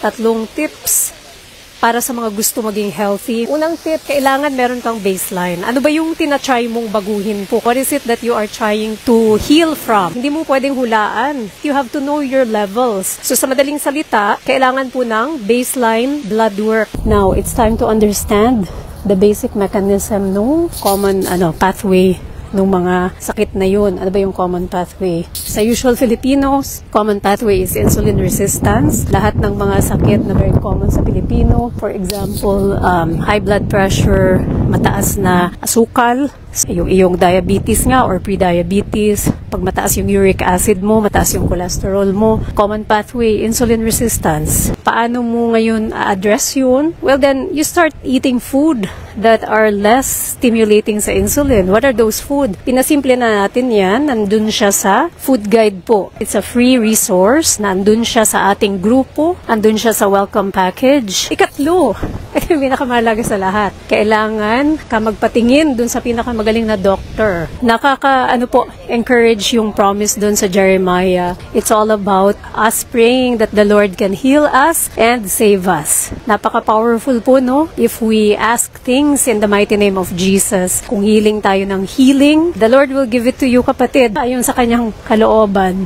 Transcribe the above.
tatlong tips para sa mga gusto maging healthy. Unang tip, kailangan meron kang baseline. Ano ba yung tinatry mong baguhin po? What is it that you are trying to heal from? Hindi mo pwedeng hulaan. You have to know your levels. So sa madaling salita, kailangan po ng baseline blood work. Now, it's time to understand the basic mechanism ng common pathway ng mga sakit na yun. Ano ba yung common pathway? Sa usual Filipinos, common pathway is insulin resistance. Lahat ng mga sakit na very common sa Pilipino, for example, high blood pressure, mataas na asukal, yung iyong diabetes nga or pre-diabetes, pag mataas yung uric acid mo, mataas yung cholesterol mo, common pathway, insulin resistance. Paano mo ngayon address yun? Well, then, you start eating food that are less stimulating sa insulin. What are those food? Pinasimple na natin yan. Nandun siya sa food guide po. It's a free resource. Nandun siya sa ating grupo. Nandun siya sa welcome package. Ikatlo, ito yung pinakamahalaga sa lahat. Kailangan ka magpatingin dun sa pinakamagaling na doctor. Encourage yung promise dun sa Jeremiah. It's all about us praying that the Lord can heal us and save us. Napaka-powerful po, no? If we ask things in the mighty name of Jesus, kung healing tayo ng healing, the Lord will give it to you, kapatid, ayon sa kanyang kalooban.